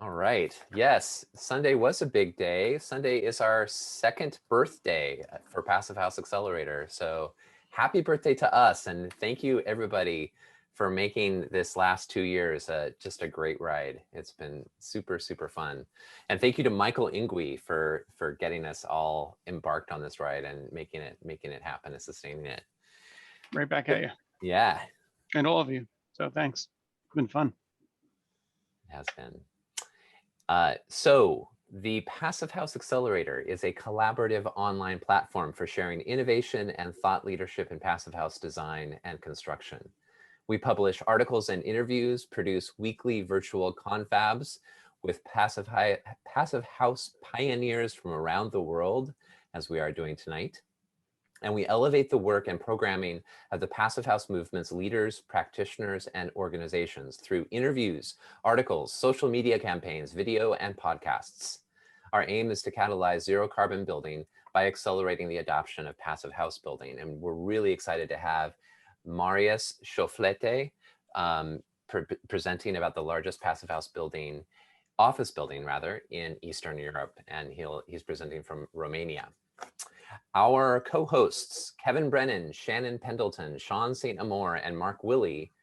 All right. Yes, Sunday was a big day. Sunday is our second birthday for Passive House Accelerator. So happy birthday to us. And thank you, everybody, for making this last 2 years just a great ride. It's been super, super fun. And thank you to Michael Ingui for getting us all embarked on this ride and making it happen and sustaining it. Right back at you. Yeah. And all of you. So thanks. It's been fun. It has been. So the Passive House Accelerator is a collaborative online platform for sharing innovation and thought leadership in Passive House design and construction. We publish articles and interviews, produce weekly virtual confabs with Passive House pioneers from around the world, as we are doing tonight. And we elevate the work and programming of the Passive House movement's leaders, practitioners, and organizations through interviews, articles, social media campaigns, video, and podcasts. Our aim is to catalyze zero carbon building by accelerating the adoption of Passive House building. And we're really excited to have Marius Șoflete presenting about the largest Passive House building, office building rather, in Eastern Europe. And he's presenting from Romania. Our co-hosts, Kevin Brennan, Shannon Pendleton, Sean St. Amour, and Mark Willey,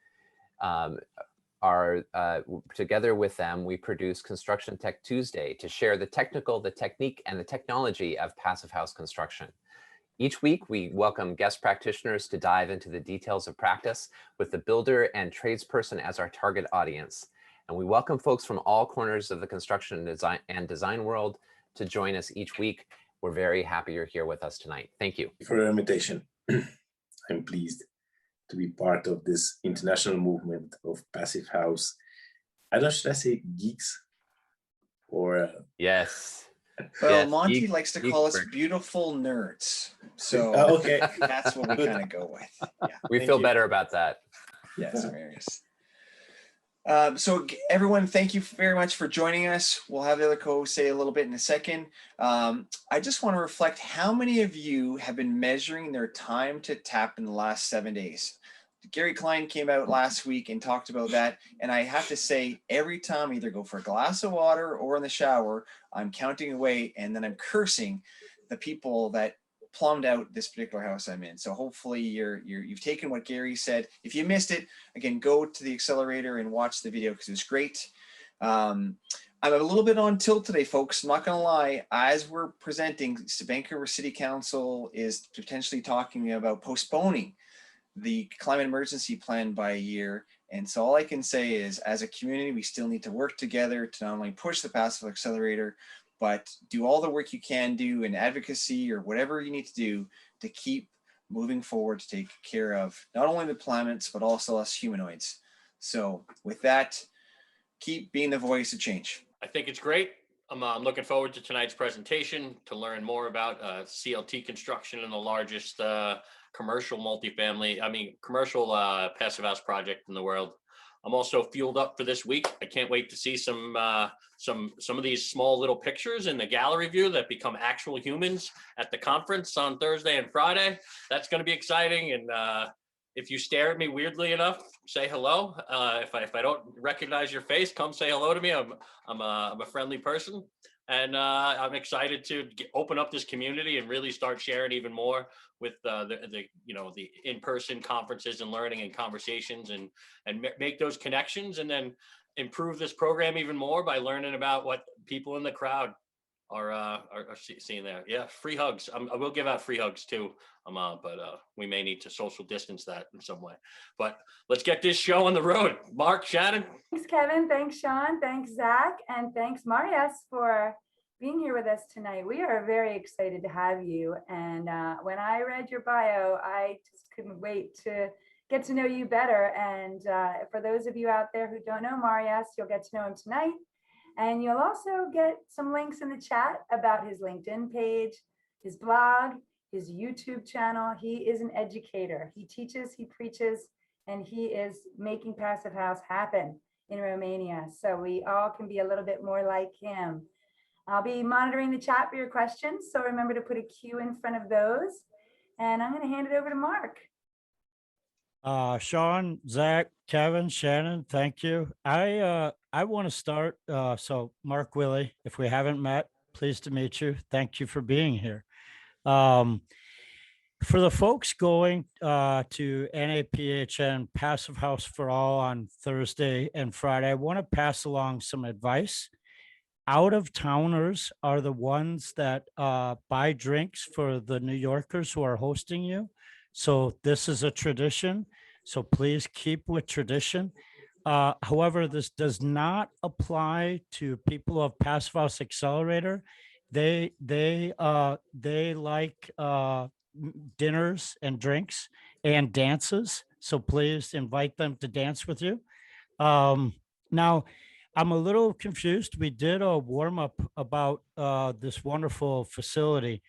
are together with them, we produce Construction Tech Tuesday to share the technical, the technique, and the technology of Passive House construction. Each week, we welcome guest practitioners to dive into the details of practice with the builder and tradesperson as our target audience. And we welcome folks from all corners of the construction and design world to join us each week. We're very happy you're here with us tonight. Thank you. For your invitation. I'm pleased to be part of this international movement of Passive House. I don't know, should I say geeks? Or yes. Well, yes, Monty likes to call us beautiful nerds. So okay. That's what we kind of go with. Yeah. We feel better about that. Yes, Marius. So everyone, thank you very much for joining us. We'll have the other co-hosts say a little bit in a second. I just want to reflect how many of you have been measuring their time to tap in the last 7 days. Gary Klein came out last week and talked about that. And I have to say, every time I either go for a glass of water or in the shower, I'm counting away and then I'm cursing the people that plumbed out this particular house I'm in. So hopefully you've taken what Gary said. If you missed it, again, go to the accelerator and watch the video because it was great. I'm a little bit on tilt today, folks. I'm not going to lie. As we're presenting, Vancouver City Council is potentially talking about postponing the climate emergency plan by a year. And so all I can say is, as a community, we still need to work together to not only push the Passive Accelerator, but do all the work you can do in advocacy or whatever you need to do to keep moving forward to take care of not only the planets, but also us humanoids. So with that, keep being the voice of change. I think it's great. I'm looking forward to tonight's presentation to learn more about CLT construction and the largest commercial passive house project in the world. I'm also fueled up for this week. I can't wait to see some of these small little pictures in the gallery view that become actual humans at the conference on Thursday and Friday. That's going to be exciting. And if you stare at me weirdly enough, say hello. If I don't recognize your face, come say hello to me. I'm a friendly person. And I'm excited to open up this community and really start sharing even more with the in-person conferences and learning and conversations and make those connections and then improve this program even more by learning about what people in the crowd are seeing there. Yeah, free hugs. I will give out free hugs too. But we may need to social distance that in some way. But let's get this show on the road. Mark, Shannon. Thanks, Kevin. Thanks, Sean. Thanks, Zach. And thanks, Marius, for being here with us tonight. We are very excited to have you. And when I read your bio, I just couldn't wait to get to know you better. And for those of you out there who don't know Marius, you'll get to know him tonight. And you'll also get some links in the chat about his LinkedIn page, his blog, his YouTube channel. He is an educator. He teaches, he preaches, and he is making Passive House happen in Romania. So we all can be a little bit more like him. I'll be monitoring the chat for your questions. So remember to put a Q in front of those. And I'm going to hand it over to Mark. Sean, Zach, Kevin, Shannon, thank you. I want to start. So Mark Willie, if we haven't met, pleased to meet you. Thank you for being here. For the folks going to NAPHN Passive House for All on Thursday and Friday, I want to pass along some advice. Out-of-towners are the ones that buy drinks for the New Yorkers who are hosting you. So this is a tradition. So please keep with tradition. However, this does not apply to people of Passive House Accelerator. They like dinners and drinks and dances. So please invite them to dance with you. Now, I'm a little confused. We did a warm up about this wonderful facility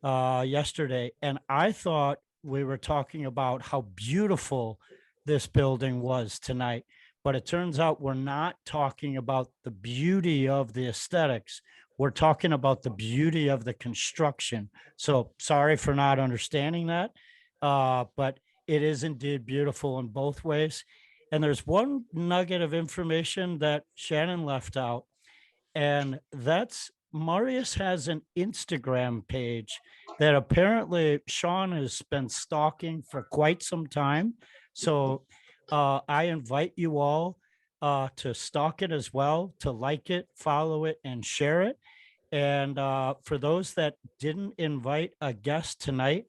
yesterday, and I thought we were talking about how beautiful this building was tonight. But it turns out we're not talking about the beauty of the aesthetics. We're talking about the beauty of the construction. So sorry for not understanding that, but it is indeed beautiful in both ways. And there's one nugget of information that Shannon left out, and that's Marius has an Instagram page that apparently Sean has been stalking for quite some time. So I invite you all to stalk it as well, to like it, follow it, and share it. And for those that didn't invite a guest tonight,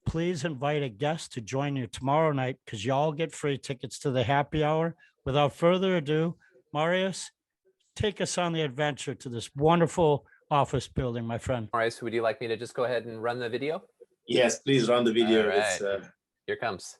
please invite a guest to join you tomorrow night, because y'all get free tickets to the happy hour. Without further ado, Marius, take us on the adventure to this wonderful office building, my friend. Marius, would you like me to just go ahead and run the video? Yes, please run the video. All right. It's, Here comes.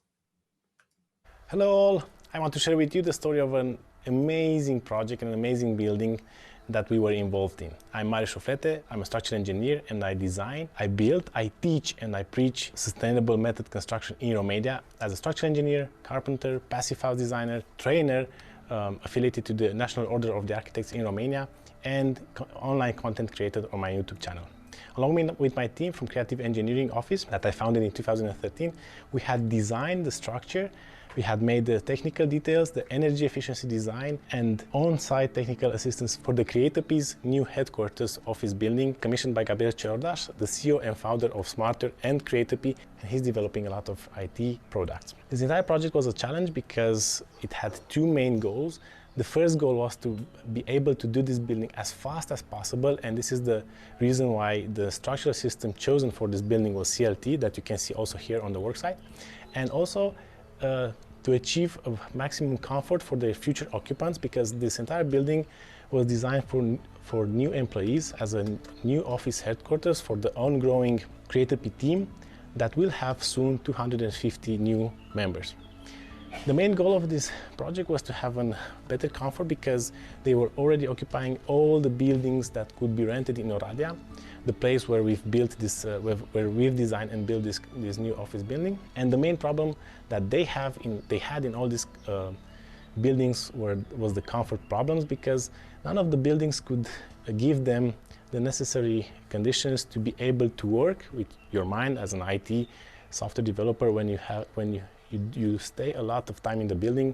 Hello all, I want to share with you the story of an amazing project, an amazing building that we were involved in. I'm Marius Șoflete, I'm a structural engineer, and I design, I build, I teach, and I preach sustainable method construction in Romania as a structural engineer, carpenter, passive house designer, trainer, affiliated to the National Order of the Architects in Romania, and online content creator on my YouTube channel. Along with my team from Creative Engineering Office that I founded in 2013, we had designed the structure. We had made the technical details, the energy efficiency design, and on-site technical assistance for the CLT's new headquarters office building, commissioned by Gabriel Ciordaș, the CEO and founder of Smarter and CLT, and he's developing a lot of IT products. This entire project was a challenge because it had two main goals. The first goal was to be able to do this building as fast as possible, and this is the reason why the structural system chosen for this building was CLT, that you can see also here on the worksite, and also to achieve a maximum comfort for the future occupants, because this entire building was designed for new employees as a new office headquarters for the ongoing CLT team that will have soon 250 new members. The main goal of this project was to have a better comfort because they were already occupying all the buildings that could be rented in Oradea, the place where we've built this, where we've designed and built this new office building. And the main problem that they had in all these buildings was the comfort problems, because none of the buildings could give them the necessary conditions to be able to work with your mind as an IT software developer when you stay a lot of time in the building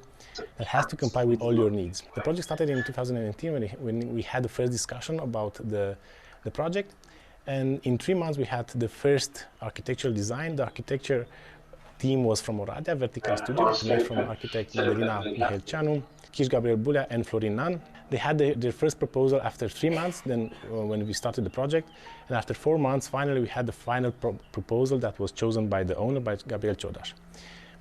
that has to comply with all your needs. The project started in 2018 when we had the first discussion about the project, and in 3 months we had the first architectural design. The architecture team was from Oradea, Vertical Studio, made from architect Mădălina Mihelceanu, Kiș Gabriel Bulea, and Florin Nan. They had their first proposal after 3 months, then when we started the project, and after 4 months, finally we had the final proposal that was chosen by the owner, by Gabriel Ciordaș.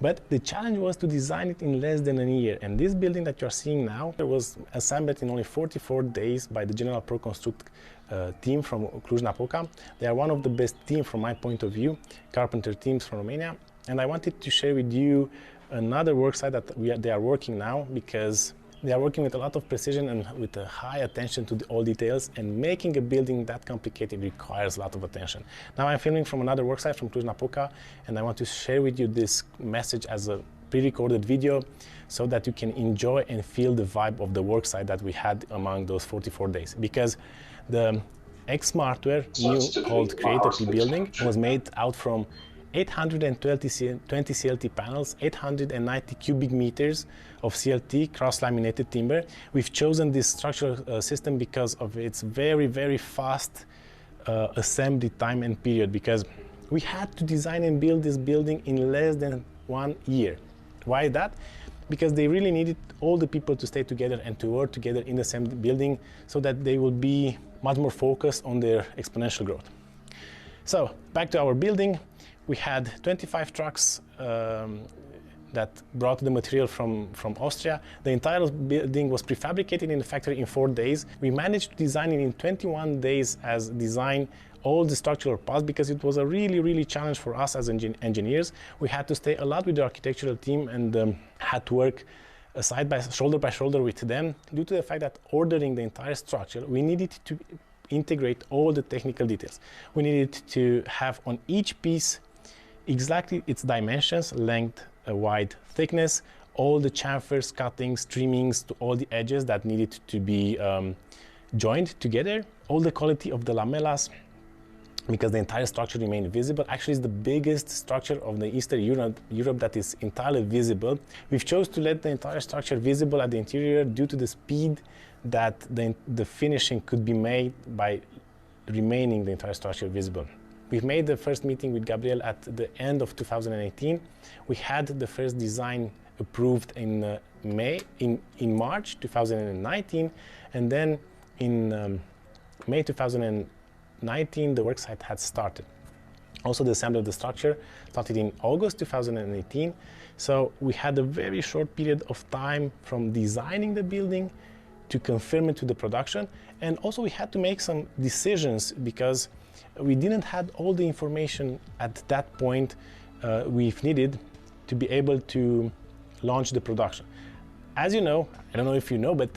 But the challenge was to design it in less than a year, and this building that you're seeing now was assembled in only 44 days by the General Pro Construct team from Cluj-Napoca. They are one of the best teams from my point of view, carpenter teams from Romania, and I wanted to share with you another worksite that they are working now, because they are working with a lot of precision and with a high attention to all details, and making a building that complicated requires a lot of attention. Now I'm filming from another worksite from Cluj-Napoca, and I want to share with you this message as a pre-recorded video so that you can enjoy and feel the vibe of the worksite that we had among those 44 days. Because the ex-Smartware, new called CLT building, was made out from 820 CLT panels, 890 cubic meters of CLT cross-laminated timber. We've chosen this structural system because of its very, very fast assembly time and period, because we had to design and build this building in less than 1 year. Why that? Because they really needed all the people to stay together and to work together in the same building so that they will be much more focused on their exponential growth. So back to our building, we had 25 trucks that brought the material from Austria. The entire building was prefabricated in the factory in 4 days. We managed to design it in 21 days as design all the structural parts, because it was a really challenge for us as engineers. We had to stay a lot with the architectural team and had to work shoulder by shoulder with them, due to the fact that ordering the entire structure, we needed to integrate all the technical details. We needed to have on each piece exactly its dimensions, length, wide, thickness, all the chamfers, cuttings, trimmings to all the edges that needed to be joined together, all the quality of the lamellas, because the entire structure remained visible. Actually, it's the biggest structure of the Eastern Europe that is entirely visible. We've chose to let the entire structure visible at the interior due to the speed that the finishing could be made by remaining the entire structure visible. We've made the first meeting with Gabriel at the end of 2018. We had the first design approved in March 2019, and then in May 2019 the worksite had started. Also, the assembly of the structure started in August 2018. So we had a very short period of time from designing the building to confirm it to the production. And also we had to make some decisions because we didn't have all the information at that point we've needed to be able to launch the production. As you know, I don't know if you know, but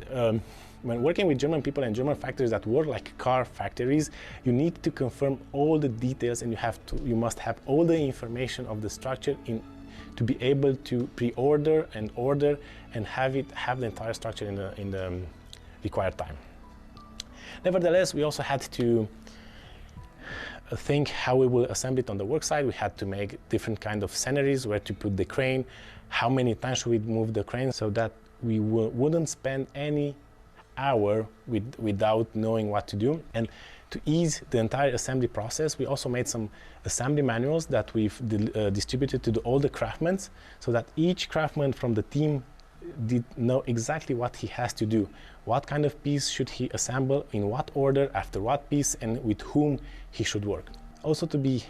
when working with German people and German factories that work like car factories, you need to confirm all the details, and you must have all the information of the structure to be able to pre-order and order and have the entire structure in the required time. Nevertheless, we also had to think how we will assemble it on the work site. We had to make different kind of scenarios, where to put the crane, how many times should we move the crane, so that we wouldn't spend any hour without knowing what to do. And to ease the entire assembly process, we also made some assembly manuals that we've distributed to all the craftsmen, so that each craftsman from the team did know exactly what he has to do. What kind of piece should he assemble, in what order, after what piece, and with whom he should work. Also, to be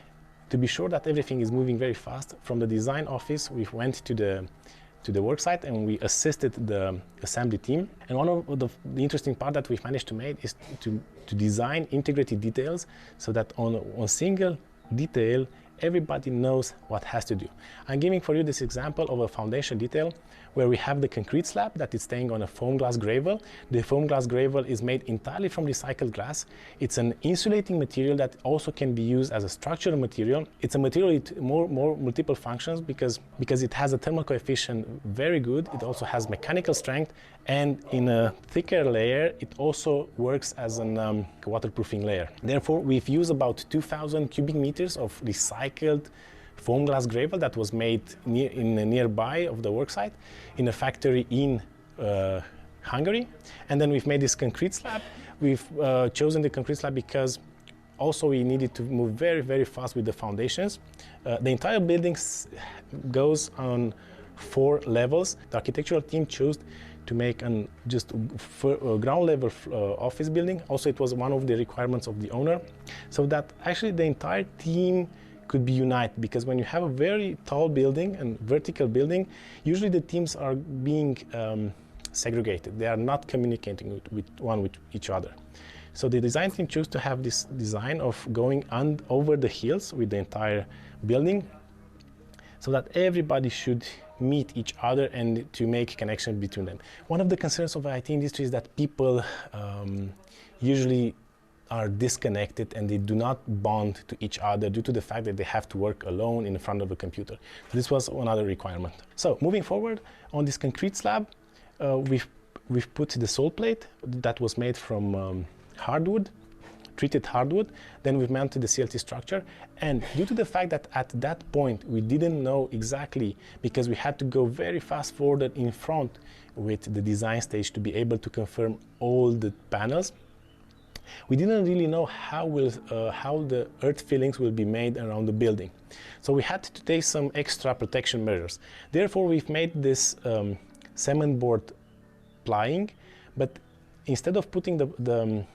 sure that everything is moving very fast, from the design office we went to the work site and we assisted the assembly team. And one of the interesting part that we've managed to make is to design integrated details, so that on single detail everybody knows what has to do. I'm giving for you this example of a foundation detail where we have the concrete slab that is staying on a foam glass gravel. The foam glass gravel is made entirely from recycled glass. It's an insulating material that also can be used as a structural material. It's a material with more multiple functions because it has a thermal coefficient very good. It also has mechanical strength, and in a thicker layer it also works as a waterproofing layer. Therefore, we've used about 2,000 cubic meters of recycled foam glass gravel that was made nearby of the worksite in a factory in Hungary. And then we've made this concrete slab. We've chosen the concrete slab because also we needed to move very, very fast with the foundations. The entire building goes on 4 levels. The architectural team chose to make just a ground level office building. Also, it was one of the requirements of the owner, so that actually the entire team could be united, because when you have a very tall building and vertical building, usually the teams are being segregated. They are not communicating with each other. So the design team chose to have this design of going over the hills with the entire building, so that everybody should meet each other and to make connection between them. One of the concerns of the IT industry is that people usually are disconnected and they do not bond to each other due to the fact that they have to work alone in front of a computer. This was another requirement. So moving forward, on this concrete slab, we've put the sole plate that was made from hardwood. treated hardwood. Then we've mounted the CLT structure. And due to the fact that at that point we didn't know exactly, because we had to go very fast forward in front with the design stage to be able to confirm all the panels, we didn't really know how the earth fillings will be made around the building. So we had to take some extra protection measures. Therefore, we've made this cement board plying, but instead of putting the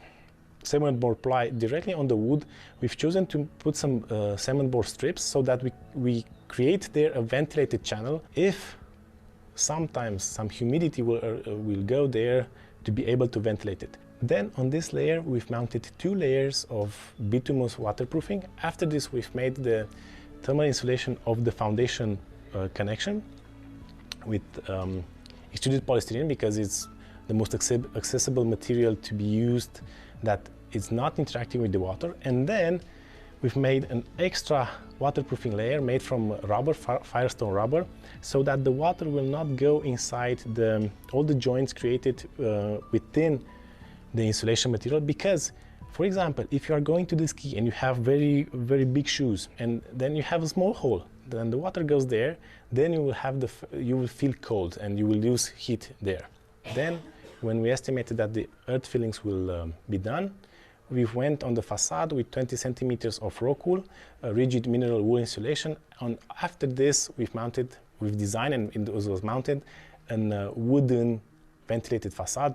cement board ply directly on the wood, we've chosen to put some cement board strips so that we create there a ventilated channel. If sometimes some humidity will go there, to be able to ventilate it. Then on this layer, we've mounted 2 layers of bituminous waterproofing. After this, we've made the thermal insulation of the foundation connection with extruded polystyrene, because it's the most accessible material to be used, that it's not interacting with the water. And then we've made an extra waterproofing layer made from rubber, Firestone rubber, so that the water will not go inside all the joints created within the insulation material. Because, for example, if you are going to the ski and you have very, very big shoes, and then you have a small hole, then the water goes there, then you will feel cold and you will lose heat there. Then, when we estimated that the earth fillings will be done, we went on the facade with 20 centimeters of rock wool, rigid mineral wool insulation. And after this, we've designed and it was mounted a wooden ventilated facade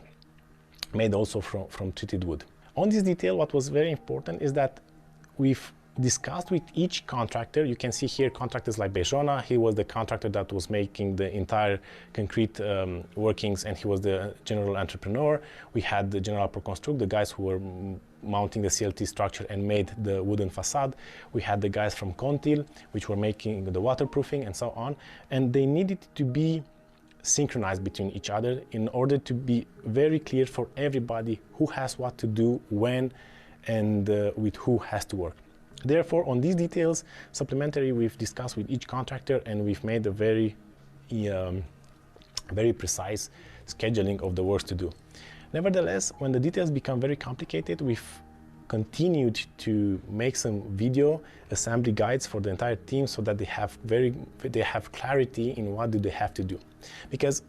made also from treated wood. On this detail, what was very important is that we've discussed with each contractor. You can see here contractors like Bejona. He was the contractor that was making the entire concrete workings, and he was the general entrepreneur. We had the General Pro Construct, the guys who were mounting the CLT structure and made the wooden facade. We had the guys from Contil, which were making the waterproofing and so on. And they needed to be synchronized between each other in order to be very clear for everybody who has what to do, when, and with who has to work. Therefore, on these details, supplementary, we've discussed with each contractor, and we've made a very precise scheduling of the works to do. Nevertheless, when the details become very complicated, we've continued to make some video assembly guides for the entire team, so that they have clarity in what do they have to do. Because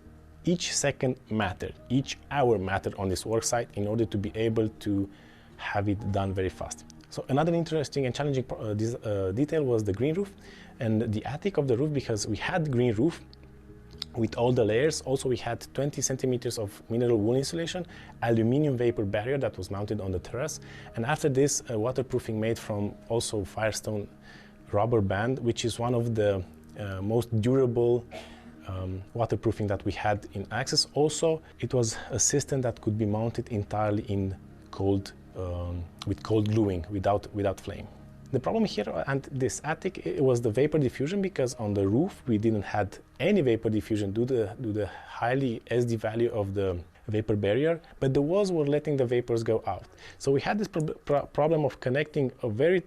each second mattered, each hour mattered on this work site in order to be able to have it done very fast. So another interesting and challenging detail was the green roof and the attic of the roof, because we had green roof with all the layers. Also, we had 20 centimeters of mineral wool insulation, aluminum vapor barrier that was mounted on the terrace, and after this, waterproofing made from also Firestone rubber band, which is one of the most durable waterproofing that we had in Access. Also, it was a system that could be mounted entirely in with cold gluing, without flame. The problem here and this attic, it was the vapor diffusion, because on the roof we didn't had any vapor diffusion due to the highly SD value of the vapor barrier, but the walls were letting the vapors go out. So we had this problem of connecting a very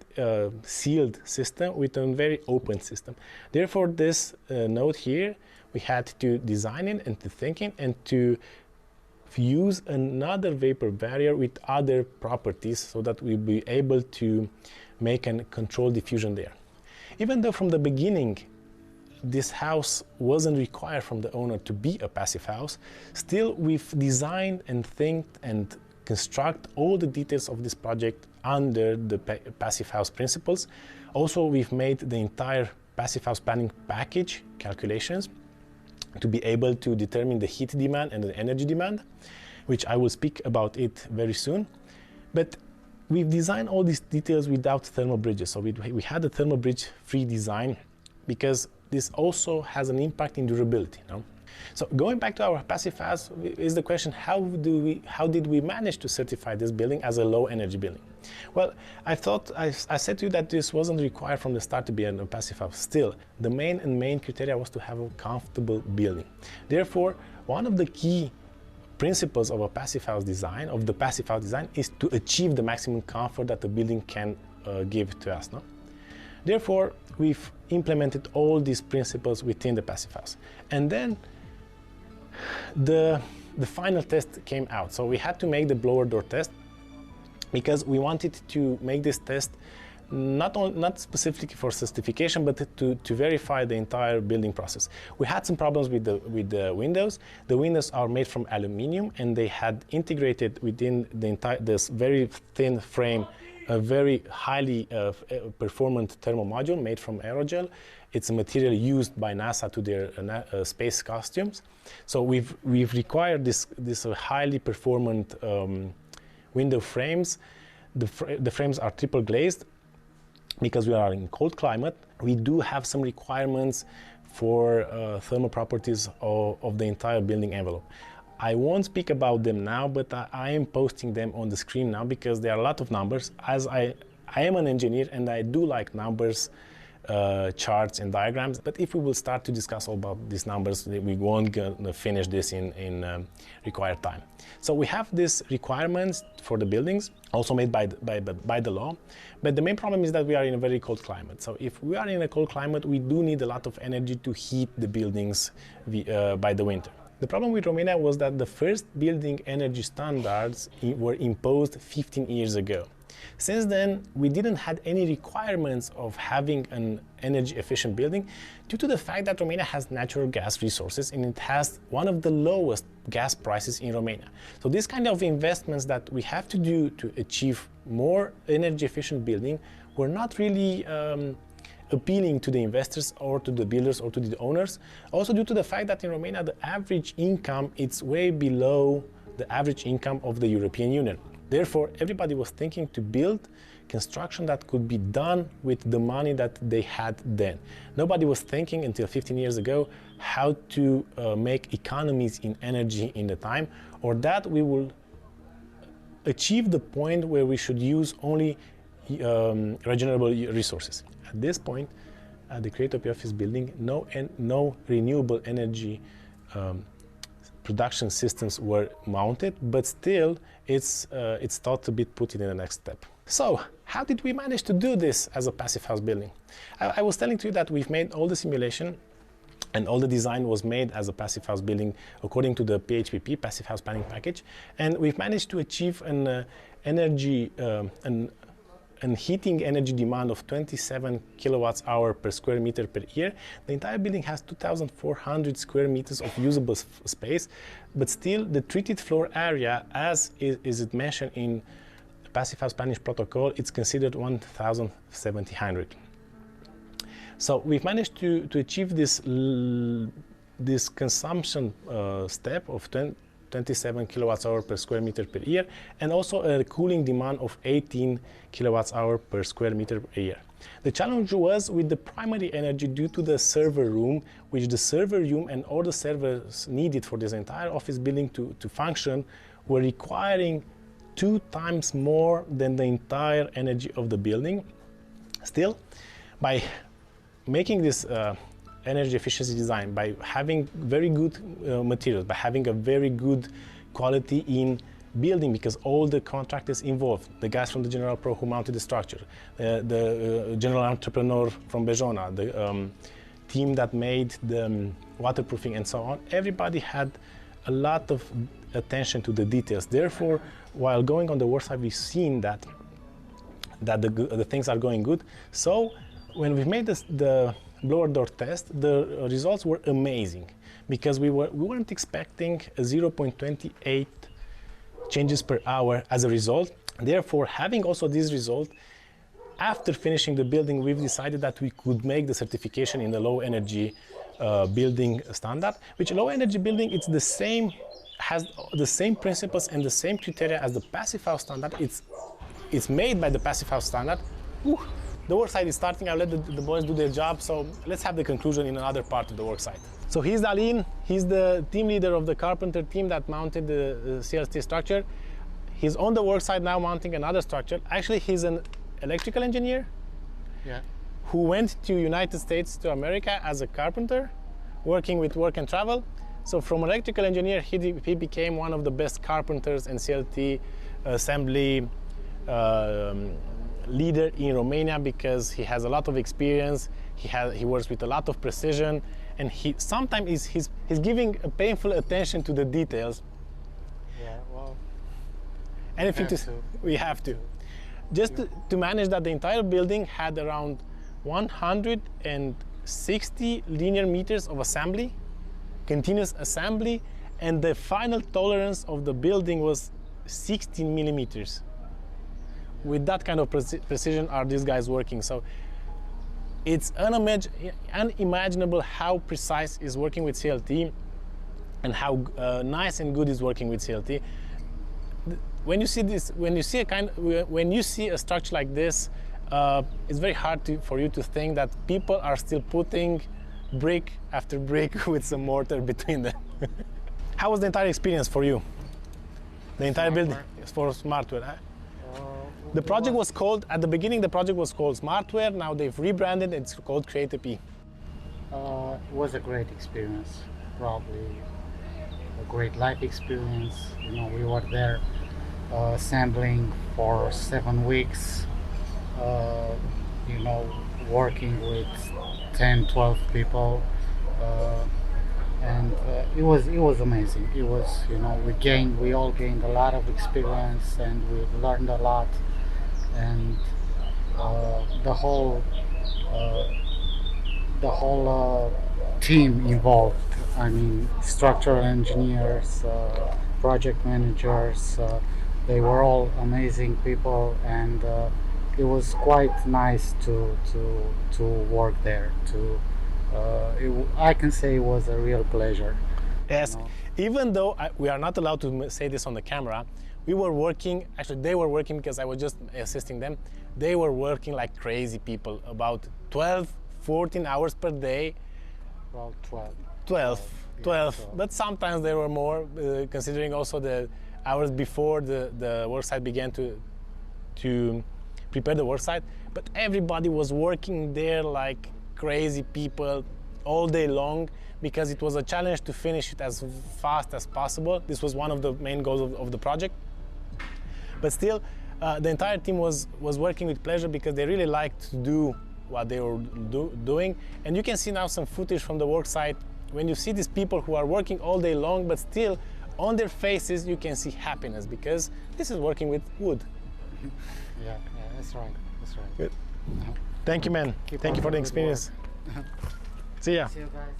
sealed system with a very open system. Therefore, this node here, we had to design it and to think it and to use another vapor barrier with other properties, so that we'll be able to make a controlled diffusion there. Even though from the beginning this house wasn't required from the owner to be a passive house, still we've designed and think and construct all the details of this project under the passive house principles. Also, we've made the entire passive house planning package calculations to be able to determine the heat demand and the energy demand, which I will speak about it very soon. But we've designed all these details without thermal bridges. So we had a thermal bridge free design, because this also has an impact in durability. No? So going back to our passive house is the question, how did we manage to certify this building as a low energy building? Well, I said to you that this wasn't required from the start to be a passive house. Still, the main criteria was to have a comfortable building. Therefore, one of the key principles of a passive house design, is to achieve the maximum comfort that the building can give to us. No? Therefore, we've implemented all these principles within the passive house. And then the final test came out. So we had to make the blower door test. because we wanted to make this test not specifically for certification, but to verify the entire building process. We had some problems with the windows. The windows are made from aluminum, and they had integrated within this very thin frame a very highly performant thermal module made from aerogel. It's a material used by NASA to their space costumes. So we've required this highly performant window frames. The frames are triple glazed because we are in cold climate. We do have some requirements for thermal properties of the entire building envelope. I won't speak about them now, but I am posting them on the screen now because there are a lot of numbers. As I am an engineer and I do like numbers, charts and diagrams, but if we will start to discuss all about these numbers, we won't finish this in required time. So we have these requirements for the buildings, also made by the law, but the main problem is that we are in a very cold climate. So if we are in a cold climate, we do need a lot of energy to heat the buildings by the winter. The problem with Romania was that the first building energy standards were imposed 15 years ago. Since then, we didn't have any requirements of having an energy efficient building due to the fact that Romania has natural gas resources and it has one of the lowest gas prices in Romania. So these kind of investments that we have to do to achieve more energy efficient building were not really appealing to the investors or to the builders or to the owners. Also due to the fact that in Romania, the average income is way below the average income of the European Union. Therefore, everybody was thinking to build construction that could be done with the money that they had then. Nobody was thinking until 15 years ago how to make economies in energy in the time, or that we will achieve the point where we should use only regenerable resources. At this point, the Creative Office building, no renewable energy production systems were mounted, but still it's thought to be put in the next step. So how did we manage to do this as a passive house building? I was telling to you that we've made all the simulation and all the design was made as a passive house building according to the PHPP, Passive House Planning Package, and we've managed to achieve an heating energy demand of 27 kilowatts hour per square meter per year. The entire building has 2,400 square meters of usable space, but still the treated floor area, as is it mentioned in the Passive House Planning Protocol, it's considered 1,700. So we've managed to achieve this consumption step of 27 kilowatts hour per square meter per year, and also a cooling demand of 18 kilowatts hour per square meter a year. The challenge was with the primary energy due to the server room, which the server room and all the servers needed for this entire office building to function were requiring 2 times more than the entire energy of the building. Still, by making this energy efficiency design, by having very good materials, by having a very good quality in building, because all the contractors involved, the guys from the General Pro who mounted the structure, the general entrepreneur from Bejona, the team that made the waterproofing and so on, everybody had a lot of attention to the details. Therefore, while going on the work site, we've seen that the things are going good. So when we made the blower door test, the results were amazing, because we weren't expecting a 0.28 changes per hour as a result. Therefore, having also this result, after finishing the building, we've decided that we could make the certification in the low energy building standard, which low energy building, it's the same, has the same principles and the same criteria as the passive house standard. It's made by the passive house standard. The work site is starting. I'll let the boys do their job. So let's have the conclusion in another part of the work site. So here's Dalin. He's the team leader of the carpenter team that mounted the CLT structure. He's on the work site now mounting another structure. Actually, he's an electrical engineer, who went to United States to America as a carpenter, working with work and travel. So from electrical engineer, he became one of the best carpenters and CLT assembly leader in Romania, because he has a lot of experience. He works with a lot of precision, and sometimes he's giving a painful attention to the details. Yeah, wow. Anything we have to. Just to manage that, the entire building had around 160 linear meters of assembly, continuous assembly, and the final tolerance of the building was 16 millimeters. With that kind of precision are these guys working. So it's unimaginable how precise is working with CLT and how nice and good is working with CLT. When you see this, when you see a structure like this, it's very hard for you to think that people are still putting brick after brick with some mortar between them. How was the entire experience for you? The entire building for Smartware. The project was called, at the beginning the project was called Smartware, now they've rebranded, it's called CLT. It was a great experience, probably a great life experience. You know, we were there assembling for 7 weeks, you know, working with 10, 12 people, and it was amazing. It was, you know, we all gained a lot of experience and we learned a lot, and the whole team involved. I mean, structural engineers, project managers, they were all amazing people, and it was quite nice to work there. I can say it was a real pleasure. Yes, you know? Even though we are not allowed to say this on the camera, we were working, actually they were working because I was just assisting them. They were working like crazy people, about 12, 14 hours per day. Well, 12, but sometimes there were more, considering also the hours before the work site began to prepare the work site. But everybody was working there like crazy people all day long, because it was a challenge to finish it as fast as possible. This was one of the main goals of the project. But still, the entire team was working with pleasure, because they really liked to do what they were doing. And you can see now some footage from the work site. When you see these people who are working all day long, but still on their faces you can see happiness, because this is working with wood. Yeah, that's right. That's right. Good. Thank you, man. Thank you for the experience. See ya. See you guys.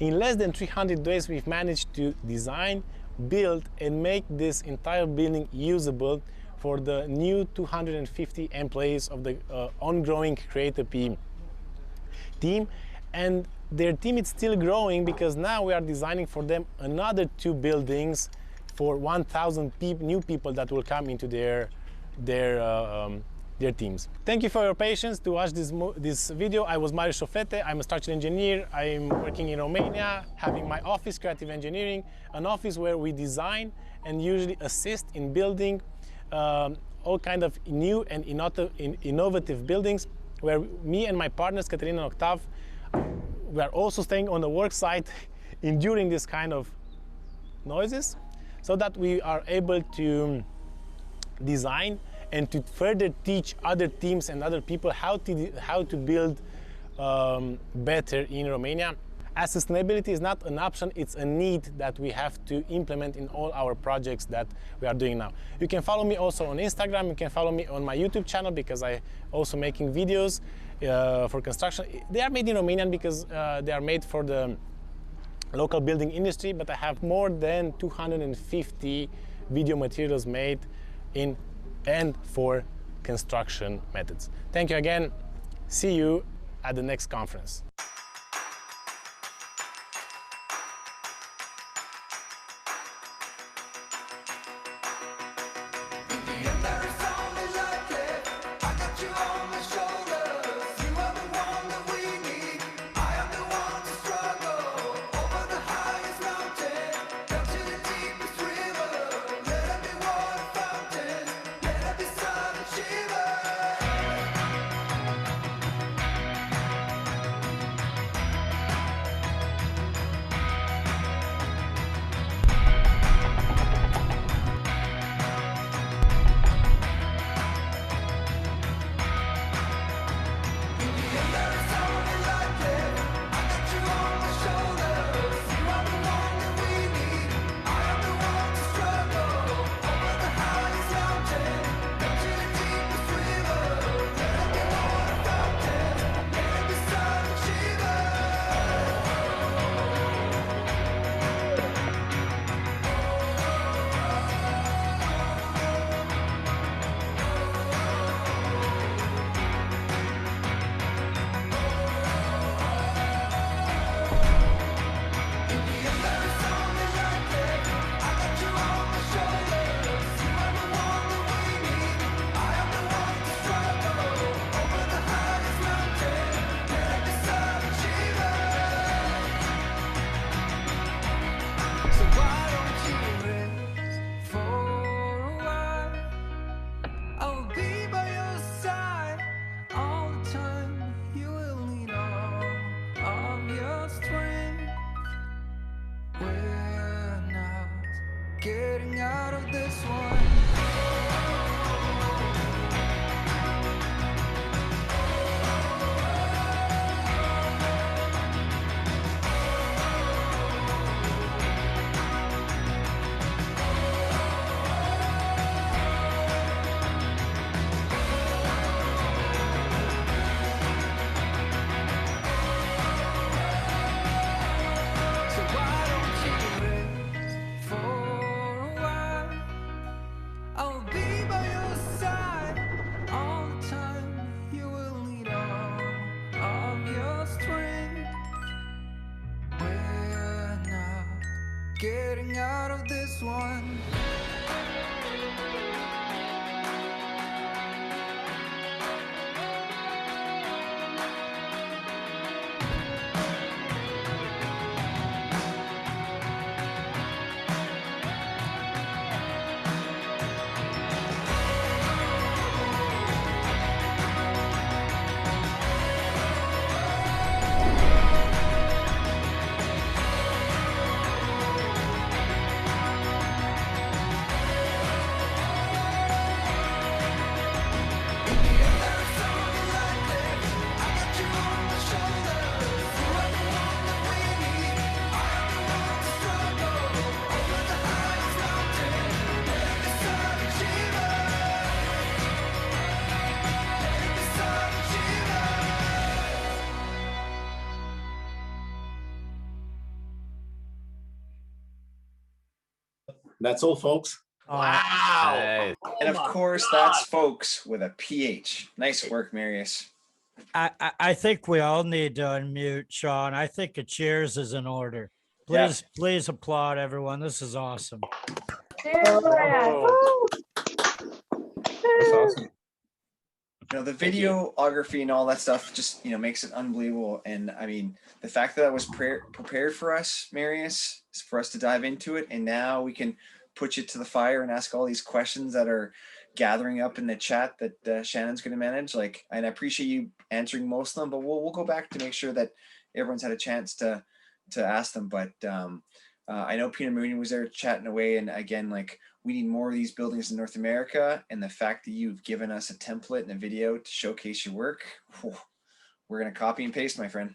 In less than 300 days, we've managed to design, build, and make this entire building usable for the new 250 employees of the ongoing CLT team. And their team is still growing, because now we are designing for them another 2 buildings for 1,000 new people that will come into their teams. Thank you for your patience to watch this video. I was Marius Șoflete. I'm a structural engineer. I'm working in Romania, having my office, Creative Engineering, an office where we design and usually assist in building all kind of new and innovative buildings, where me and my partners, Caterina and Octav, we are also staying on the work site, enduring this kind of noises, so that we are able to design and to further teach other teams and other people how to build better in Romania. As sustainability is not an option, it's a need that we have to implement in all our projects that we are doing now. You can follow me also on Instagram. You can follow me on my YouTube channel, because I also making videos for construction. They are made in Romanian because they are made for the local building industry, but I have more than 250 video materials made in and for construction methods. Thank you again. See you at the next conference. out of this one. That's all, folks. Wow. Hey. Oh And of my course, God. that's folks with a PH. Nice work, Marius. I think we all need to unmute, Sean. I think a cheers is in order. Yeah. Please applaud everyone. This is awesome. Cheers, Marius. That's awesome. You know, the Thank you. videography and all that stuff just, you know, makes it unbelievable. And I mean, the fact that was prepared for us, Marius, is for us to dive into it. And now we can put you to the fire and ask all these questions that are gathering up in the chat that Shannon's going to manage. Like, and I appreciate you answering most of them, but we'll go back to make sure that everyone's had a chance to ask them. But I know Peter Mooney was there chatting away. And again, like, we need more of these buildings in North America. And the fact that you've given us a template and a video to showcase your work, we're going to copy and paste, my friend.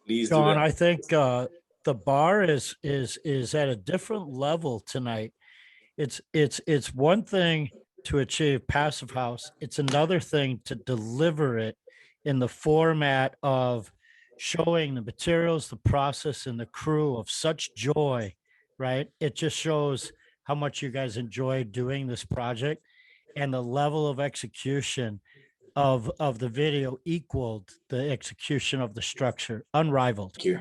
Please do Sean, that. I think the bar is at a different level tonight. It's one thing to achieve Passive House. It's another thing to deliver it in the format of showing the materials, the process, and the crew of such joy, right? It just shows how much you guys enjoy doing this project, and the level of execution of the video equaled the execution of the structure, unrivaled. Thank you.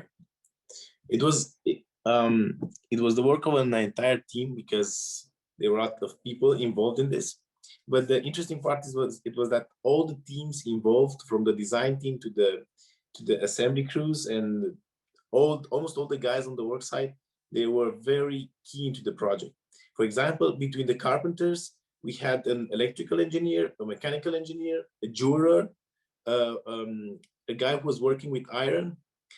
It was the work of an entire team because there were a lot of people involved in this. But the interesting part was that all the teams involved, from the design team to the assembly crews and almost all the guys on the work site, they were very keen to the project. For example, between the carpenters, we had an electrical engineer, a mechanical engineer, a jeweler, a guy who was working with iron.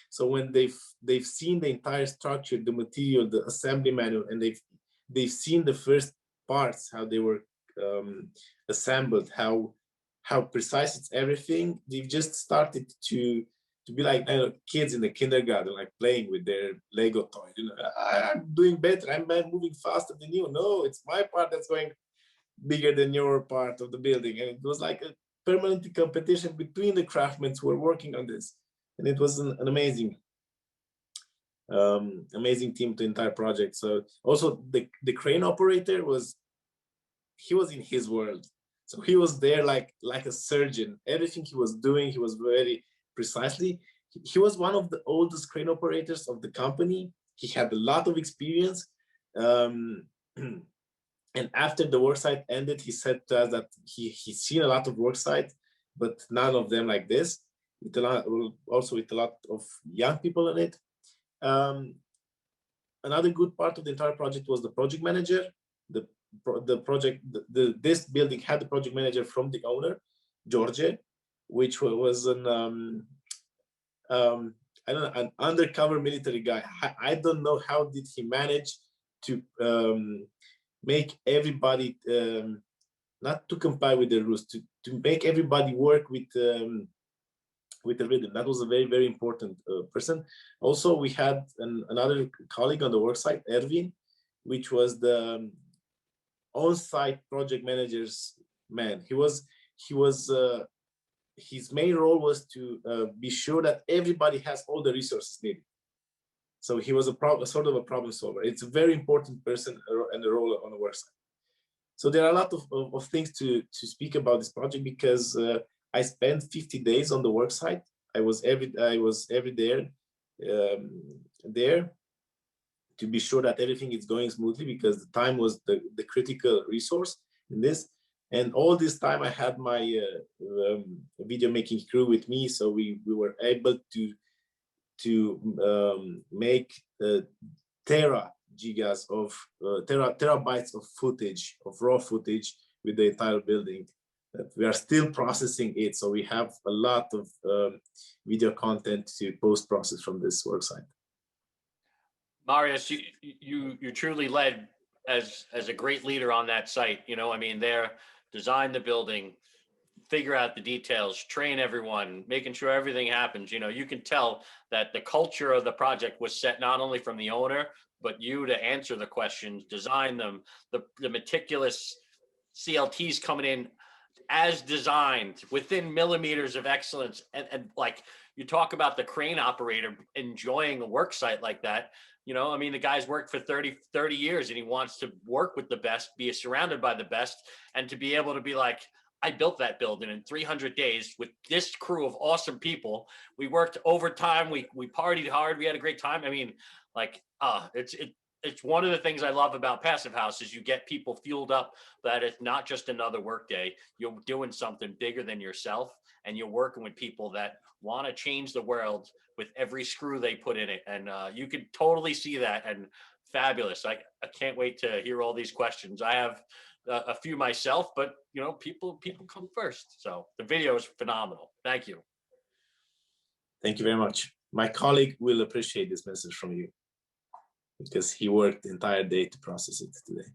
So when they've seen the entire structure, the material, the assembly manual, and they've seen the first parts, how they were assembled, how precise it's everything, they've just started to be like kids in the kindergarten, like playing with their Lego toy. You know, I'm doing better. I'm moving faster than you. No, it's my part that's going bigger than your part of the building. And it was like a permanent competition between the craftsmen who were working on this. And it was an amazing team, the entire project. So also the crane operator was in his world. So he was there like a surgeon. Everything he was doing, he was very precisely. He was one of the oldest crane operators of the company. He had a lot of experience. And after the worksite ended, he said to us that he's seen a lot of worksites, but none of them like this. Also with a lot of young people in it. Another good part of the entire project was the project manager. This building had the project manager from the owner, George, which was an undercover military guy. I don't know how did he manage to make everybody not to comply with the rules, to make everybody work with the rhythm. That was a very, very important person. Also, we had another colleague on the worksite, Erwin, which was the on-site project manager's man. His main role was to be sure that everybody has all the resources needed. So he was sort of a problem solver. It's a very important person and a role on the worksite. So there are a lot of things to speak about this project because I spent 50 days on the worksite. I was every day there to be sure that everything is going smoothly, because the time was the critical resource in this. And all this time I had my video making crew with me, so we were able to make terabytes of footage, of raw footage, with the entire building. We are still processing it, so we have a lot of video content to post-process from this worksite. Marius, you truly led as a great leader on that site. You know, I mean, there, design the building, figure out the details, train everyone, making sure everything happens. You know, you can tell that the culture of the project was set not only from the owner, but you to answer the questions, design them, the meticulous CLTs coming in as designed within millimeters of excellence. And like you talk about the crane operator enjoying a work site like that. You know, I mean, the guy's worked for 30 years and he wants to work with the best, be surrounded by the best, and to be able to be like, I built that building in 300 days with this crew of awesome people. We worked overtime. We partied hard. We had a great time. I mean, like, it's one of the things I love about Passive House is you get people fueled up that it's not just another work day. You're doing something bigger than yourself, and you're working with people that want to change the world with every screw they put in it. And you could totally see that, and fabulous. I can't wait to hear all these questions. I have a few myself, but you know, people come first. So the video is phenomenal. Thank you. Thank you very much. My colleague will appreciate this message from you, because he worked the entire day to process it today.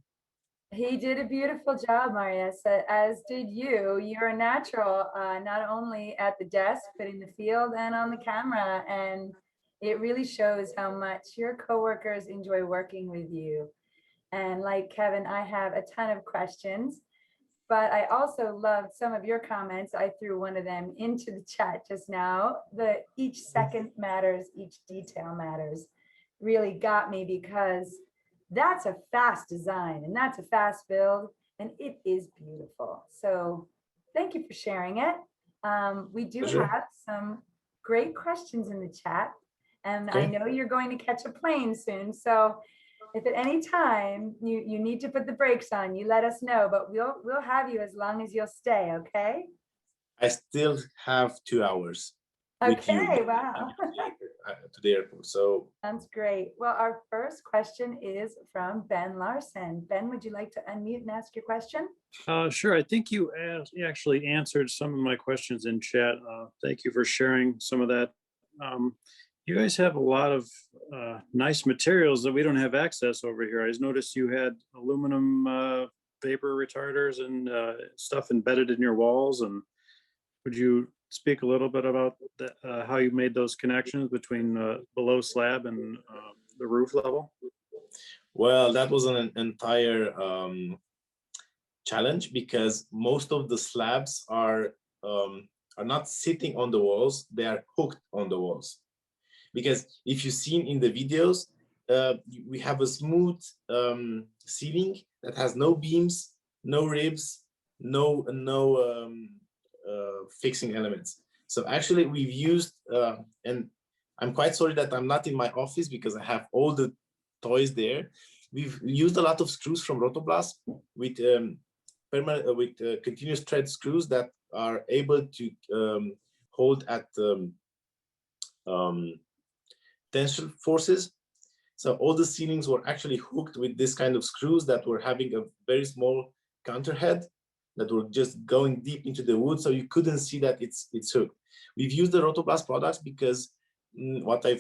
He did a beautiful job, Marius, as did you. You're a natural, not only at the desk, but in the field and on the camera. And it really shows how much your coworkers enjoy working with you. And like Kevin, I have a ton of questions, but I also loved some of your comments. I threw one of them into the chat just now. Each second matters, each detail matters. Really got me, because that's a fast design and that's a fast build, and it is beautiful. So thank you for sharing it. We do have some great questions in the chat, and I know you're going to catch a plane soon. So if at any time you need to put the brakes on, you let us know, but we'll have you as long as you'll stay, okay? I still have 2 hours. Okay, wow. To the airport. So Sounds great. Well, our first question is from Ben Larson. Ben, would you like to unmute and ask your question? Sure. I think you actually answered some of my questions in chat. Thank you for sharing some of that. You guys have a lot of nice materials that we don't have access over here. I noticed you had aluminum vapor retarders and stuff embedded in your walls. And would you speak a little bit about how you made those connections between below slab and the roof level? Well, that was an entire challenge, because most of the slabs are not sitting on the walls; they are hooked on the walls. Because if you've seen in the videos, we have a smooth ceiling that has no beams, no ribs, no fixing elements. So actually we've used, and I'm quite sorry that I'm not in my office because I have all the toys there. We've used a lot of screws from Rotoblast with continuous thread screws that are able to hold at tensile forces. So all the ceilings were actually hooked with this kind of screws that were having a very small counterhead that were just going deep into the wood, so you couldn't see that it's hooked. We've used the Rotoblast products because what I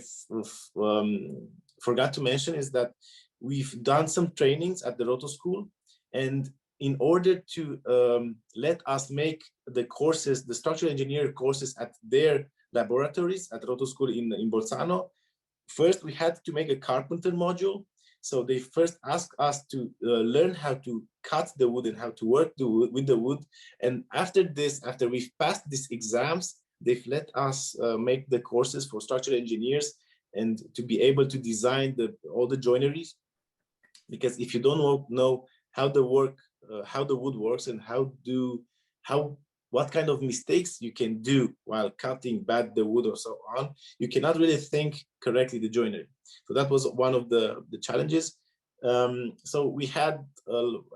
forgot to mention is that we've done some trainings at the Roto School, and in order to let us make the courses, the structural engineer courses at their laboratories at Roto School in Bolzano, first we had to make a carpenter module. So they first asked us to learn how to cut the wood and how to work with the wood. And after this, after we've passed these exams, they've let us make the courses for structural engineers and to be able to design all the joineries. Because if you don't know how the wood works and how what kind of mistakes you can do while cutting back the wood or so on, you cannot really think correctly the joinery. So that was one of the challenges. So we had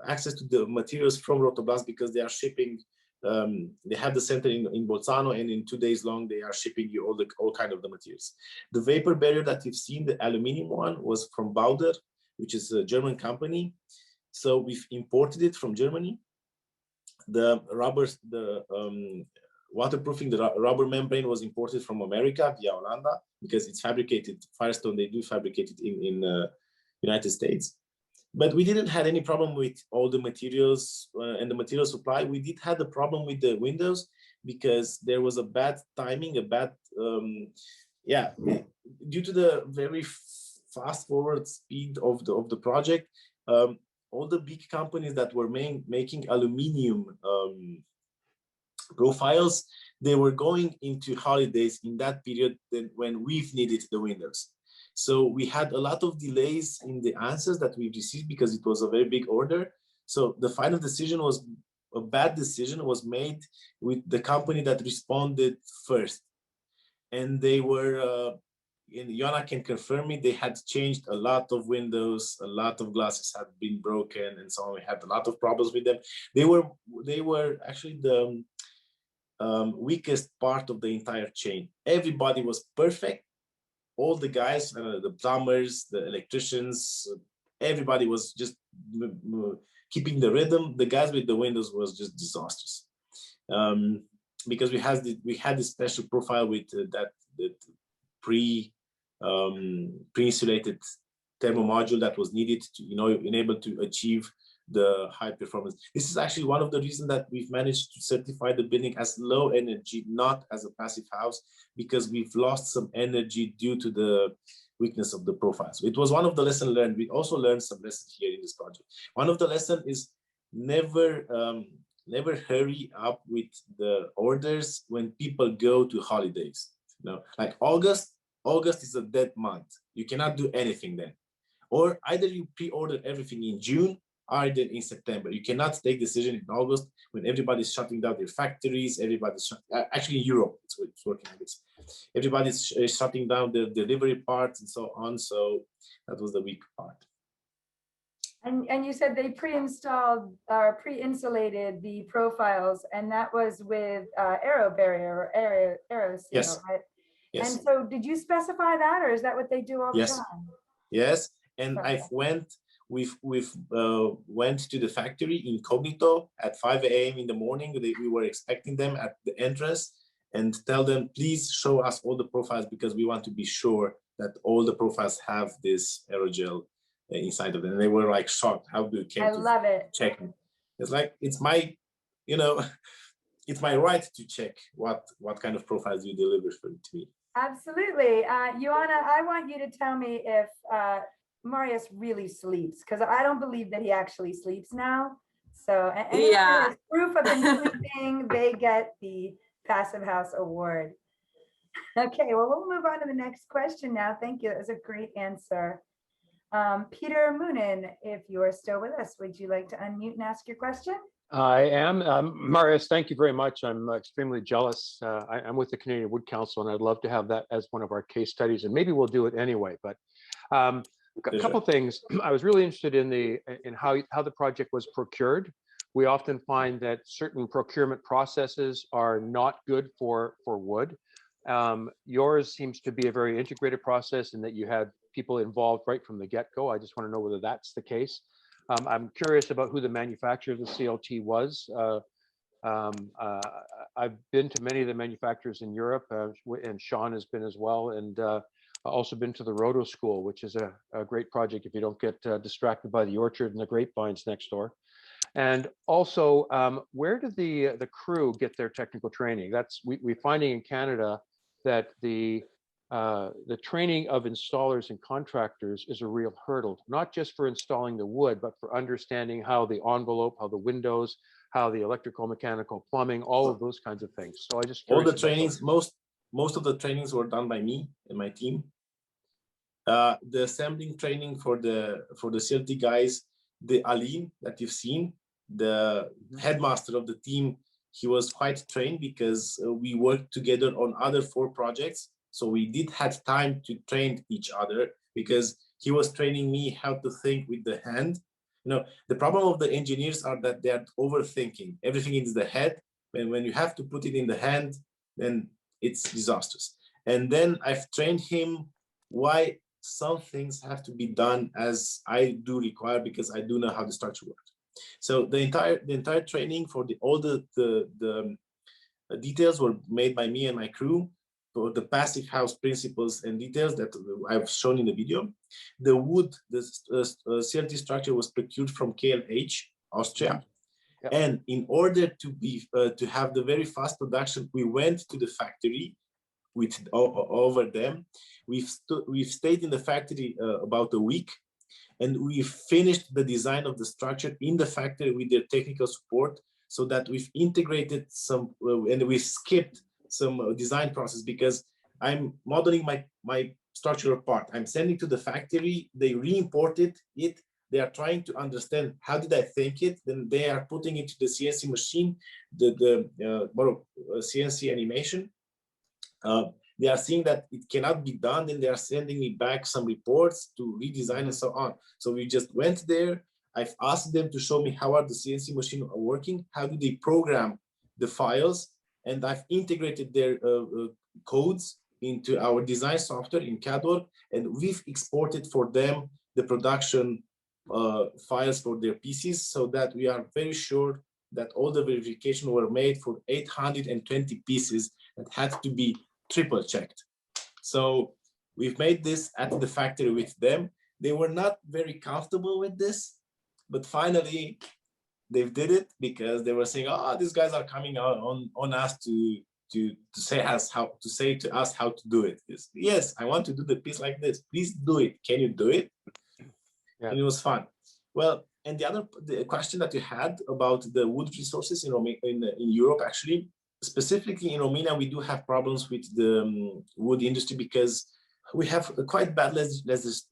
access to the materials from Rotoblast because they are shipping. They have the center in Bolzano, and in 2 days long they are shipping you all kind of the materials. The vapor barrier that you've seen, the aluminum one, was from Bauder, which is a German company. So we've imported it from Germany. The rubbers, the waterproofing, the rubber membrane was imported from America via Holanda because it's fabricated. Firestone, they do fabricate it in United States. But we didn't have any problem with all the materials and the material supply. We did have a problem with the windows because there was a bad timing, a bad, due to the very fast forward speed of the project. All the big companies that were making aluminum profiles, they were going into holidays in that period when we've needed the windows. So we had a lot of delays in the answers that we received because it was a very big order. So the final decision was a bad decision was made with the company that responded first. And they were, and Jonna can confirm it, they had changed a lot of windows, a lot of glasses had been broken and so on. We had a lot of problems with them. They were actually the weakest part of the entire chain. Everybody was perfect. All the guys, the plumbers, the electricians, everybody was just keeping the rhythm. The guys with the windows was just disastrous. Because we had this special profile with that pre-insulated thermal module that was needed to, enable to achieve the high performance. This is actually one of the reasons that we've managed to certify the building as low energy, not as a passive house, because we've lost some energy due to the weakness of the profile. So it was one of the lessons learned. We also learned some lessons here in this project. One of the lessons is never hurry up with the orders when people go to holidays. Like August is a dead month. You cannot do anything then. Or either you pre-order everything in June, either in September. You cannot take decision in August when everybody's shutting down their factories. Actually in Europe, it's working like this. Everybody's shutting down the delivery parts and so on. So that was the weak part. And you said they pre-installed or pre-insulated the profiles, and that was with aero barrier or aero seal, yes. right? Yes. And so did you specify that, or is that what they do all the time? Yes. And we've went to the factory incognito at 5 a.m. in the morning. We were expecting them at the entrance and tell them, please show us all the profiles because we want to be sure that all the profiles have this aerogel inside of them. And they were like shocked. How do you check them? It's like, it's my, it's my right to check what kind of profiles you deliver to me. Absolutely. Joanna, I want you to tell me if Marius really sleeps, because I don't believe that he actually sleeps now. So yeah, proof of him sleeping, they get the Passive House Award. Okay, well, we'll move on to the next question now. Thank you. That was a great answer. Peter Moonen, if you are still with us, would you like to unmute and ask your question? I am. Marius, thank you very much. I'm extremely jealous. I'm with the Canadian Wood Council, and I'd love to have that as one of our case studies, and maybe we'll do it anyway. But a couple things. I was really interested in how the project was procured. We often find that certain procurement processes are not good for wood. Yours seems to be a very integrated process in that you had people involved right from the get-go. I just want to know whether that's the case. I'm curious about who the manufacturer of the CLT was. I've been to many of the manufacturers in Europe, and Sean has been as well, and also been to the Roto School, which is a great project if you don't get distracted by the orchard and the grapevines next door. And also, where did the crew get their technical training? We're finding in Canada that the training of installers and contractors is a real hurdle, not just for installing the wood, but for understanding how the envelope, how the windows, how the electrical, mechanical, plumbing, all of those kinds of things. So I just all the trainings, most of the trainings were done by me and my team. The assembling training for the CLT guys, the Aline that you've seen, the headmaster of the team, he was quite trained because we worked together on other 4 projects. So we did have time to train each other because he was training me how to think with the hand. You know, the problem of the engineers are that they are overthinking. Everything is the head. And when you have to put it in the hand, then it's disastrous. And then I've trained him why some things have to be done as I do require, because I do know how the structure works. So the entire training for all the details were made by me and my crew. For the passive house principles and details that I've shown in the video. The wood, the CLT structure was procured from KLH, Austria. Yep. And in order to have the very fast production, we went to the factory over them. We've stayed in the factory about a week, and we finished the design of the structure in the factory with their technical support, so that we've integrated some and we skipped some design process, because I'm modeling my structural part. I'm sending to the factory, they re-imported it. They are trying to understand how did I think it. Then they are putting it to the CNC machine, the CNC animation. They are seeing that it cannot be done. Then they are sending me back some reports to redesign and so on. So we just went there. I've asked them to show me how are the CNC machine are working, how do they program the files, and I've integrated their codes into our design software in CAD-work, and we've exported for them the production files for their pieces, so that we are very sure that all the verification were made for 820 pieces that had to be triple checked. So we've made this at the factory with them. They were not very comfortable with this, but finally they did it, because they were saying, "Oh, these guys are coming out on us to say to us how to do it." Yes, I want to do the piece like this. Please do it. Can you do it? Yeah. And it was fun. Well, and the question that you had about the wood resources in Europe, actually, specifically in Romania, we do have problems with the wood industry, because we have a quite bad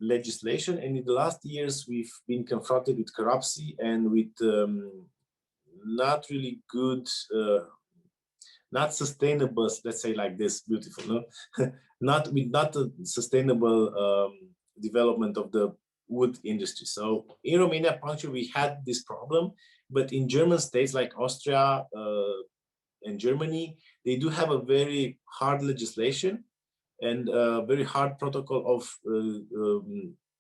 legislation, and in the last years we've been confronted with corruption and with not really good, not sustainable, let's say like this, beautiful, no? not a sustainable development of the wood industry. So in Romania, punctually, we had this problem, but in German states like Austria and Germany, they do have a very hard legislation and a very hard protocol of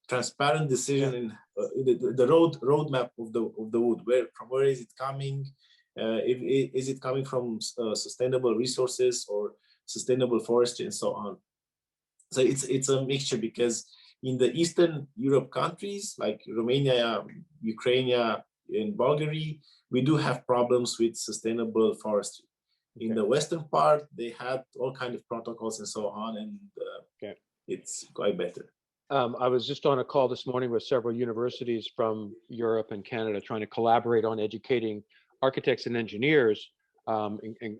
transparent decision in the roadmap of the wood. From where is it coming? Is it coming from sustainable resources or sustainable forestry and so on? So it's a mixture, because in the Eastern Europe countries like Romania, Ukraine, and Bulgaria, we do have problems with sustainable forestry. In the Western part, they had all kinds of protocols and so on, and it's quite better. I was just on a call this morning with several universities from Europe and Canada trying to collaborate on educating architects and engineers,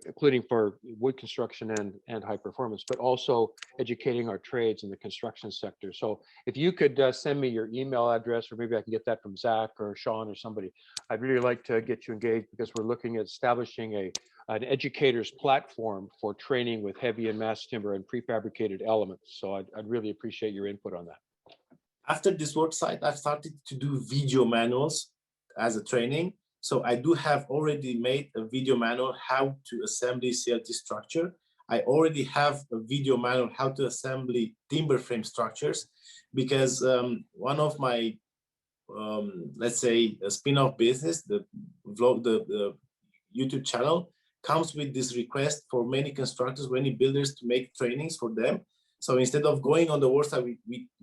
including for wood construction and high performance, but also educating our trades in the construction sector. So if you could send me your email address, or maybe I can get that from Zach or Sean or somebody, I'd really like to get you engaged, because we're looking at establishing an educator's platform for training with heavy and mass timber and prefabricated elements. So I'd really appreciate your input on that. After this work site, I've started to do video manuals as a training. So I do have already made a video manual how to assemble CLT structure. I already have a video manual how to assemble timber frame structures, because one of my, let's say, a spin-off business, the YouTube channel, comes with this request for many constructors, many builders, to make trainings for them. So instead of going on the work site with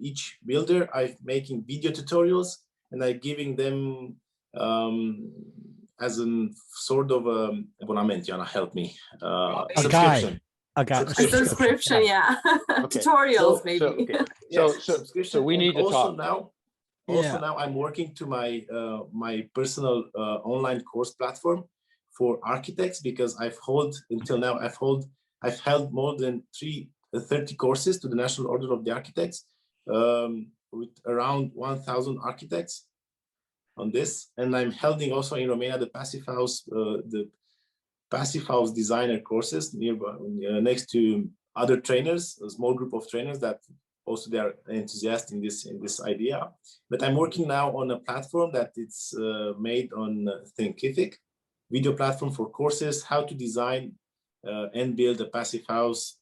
each builder, I'm making video tutorials, and I'm giving them as a sort of abonnement. Yana, help me. Subscription. A subscription, yeah. Okay. Tutorials, maybe. So we need to also talk. Now I'm working to my my personal online course platform for architects, because I've held more than 30 courses to the National Order of the Architects, with around 1,000 architects on this. And I'm holding also in Romania the Passive House, the passive house designer courses nearby, next to other trainers, a small group of trainers that also they are enthusiasts in this idea. But I'm working now on a platform that it's made on Thinkific, video platform for courses, how to design and build a passive house,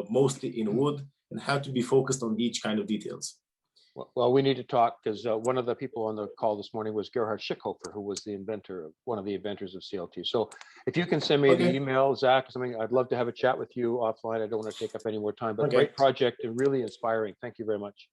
mostly in wood, and how to be focused on each kind of details. Well, we need to talk because one of the people on the call this morning was Gerhard Schickhofer, who was one of the inventors of CLT. So if you can send me the email, Zach, or something, I'd love to have a chat with you offline. I don't want to take up any more time, but great project and really inspiring. Thank you very much.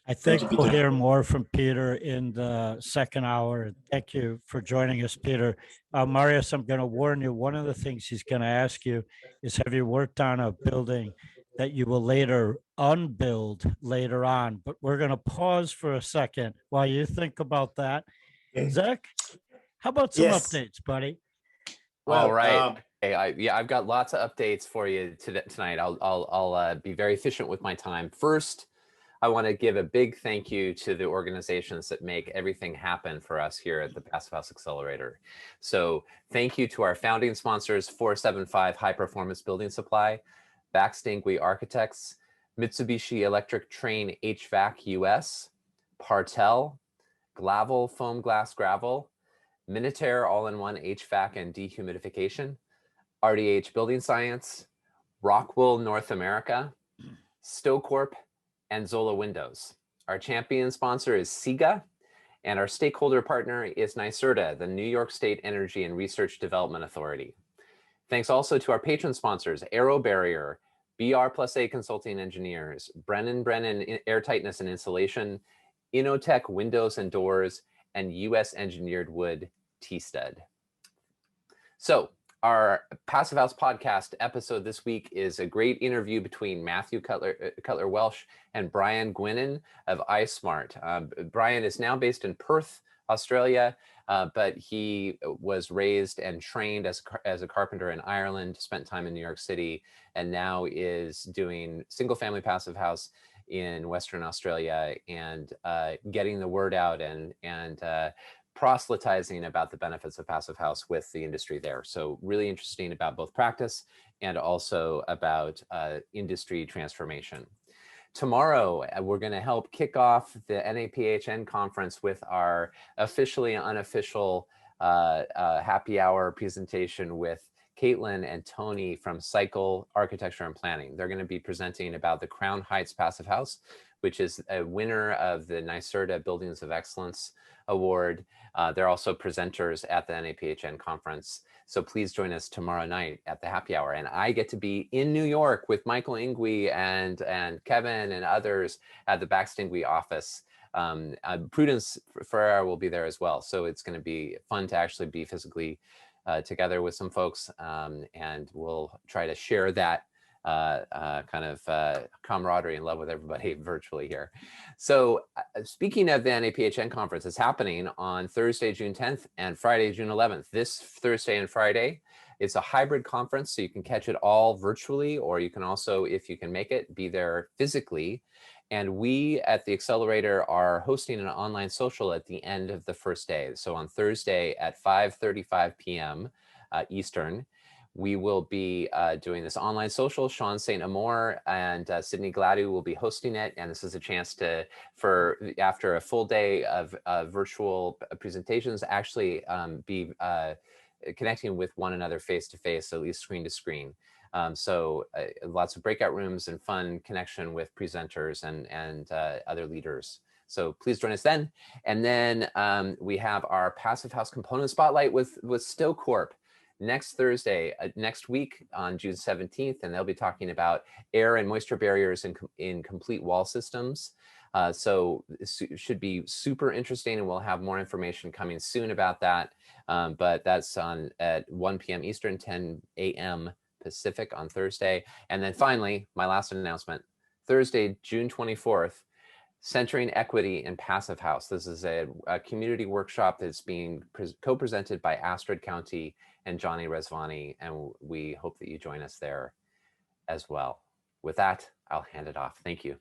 I think we'll hear more from Peter in the second hour. Thank you for joining us, Peter. Marius, I'm going to warn you, one of the things he's going to ask you is, have you worked on a building that you will later unbuild later on? But we're going to pause for a second while you think about that. Zach, how about some updates, buddy? Well, all right. I've got lots of updates for you tonight. I'll be very efficient with my time. First, I want to give a big thank you to the organizations that make everything happen for us here at the Passive House Accelerator. So thank you to our founding sponsors, 475 High Performance Building Supply, Baxtingui Architects, Mitsubishi Electric Train HVAC US, Partel, Glavel Foam Glass Gravel, Minitaire All-in-One HVAC and Dehumidification, RDH Building Science, Rockwool North America, StoCorp, and Zola Windows. Our champion sponsor is SIGA, and our stakeholder partner is NYSERDA, the New York State Energy and Research Development Authority. Thanks also to our patron sponsors, Aero Barrier, BR+A Consulting Engineers, Brennan Air Tightness and Insulation, Innotech Windows and Doors, and US Engineered Wood, T-Stud. So our Passive House podcast episode this week is a great interview between Matthew Cutler Welsh and Brian Gwinnen of iSmart. Brian is now based in Perth, Australia, but he was raised and trained as a carpenter in Ireland, spent time in New York City, and now is doing single-family passive house in Western Australia and getting the word out and proselytizing about the benefits of passive house with the industry there. So really interesting about both practice and also about industry transformation. Tomorrow, we're going to help kick off the NAPHN conference with our officially and unofficial happy hour presentation with Caitlin and Tony from Cycle Architecture and Planning. They're going to be presenting about the Crown Heights Passive House, which is a winner of the NYSERDA Buildings of Excellence Award. They're also presenters at the NAPHN conference. So please join us tomorrow night at the happy hour. And I get to be in New York with Michael Ingui and Kevin and others at the Baxtingui office. Prudence Ferrer will be there as well. So it's going to be fun to actually be physically together with some folks, and we'll try to share that kind of camaraderie and love with everybody virtually here. So speaking of the NAPHN conference, it's happening on Thursday, June 10th and Friday, June 11th. This Thursday and Friday, it's a hybrid conference, so you can catch it all virtually, or you can also, if you can make it, be there physically. And we at the Accelerator are hosting an online social at the end of the first day. So on Thursday at 5:35 p.m. Eastern, we will be doing this online social. Sean St. Amour and Sydney Gladu will be hosting it. And this is a chance for after a full day of virtual presentations, actually be connecting with one another face-to-face, at least screen-to-screen. So lots of breakout rooms and fun connection with presenters and other leaders. So please join us then. And then we have our Passive House Component Spotlight with StoCorp next Thursday, next week on June 17th, and they'll be talking about air and moisture barriers in complete wall systems. So this should be super interesting, and we'll have more information coming soon about that. But that's on at 1 p.m. Eastern, 10 a.m. Pacific on Thursday. And then finally, my last announcement, Thursday, June 24th, Centering Equity in Passive House. This is a community workshop that's being co-presented by Astrid County and Johnny Rezvani, and we hope that you join us there as well. With that, I'll hand it off. Thank you.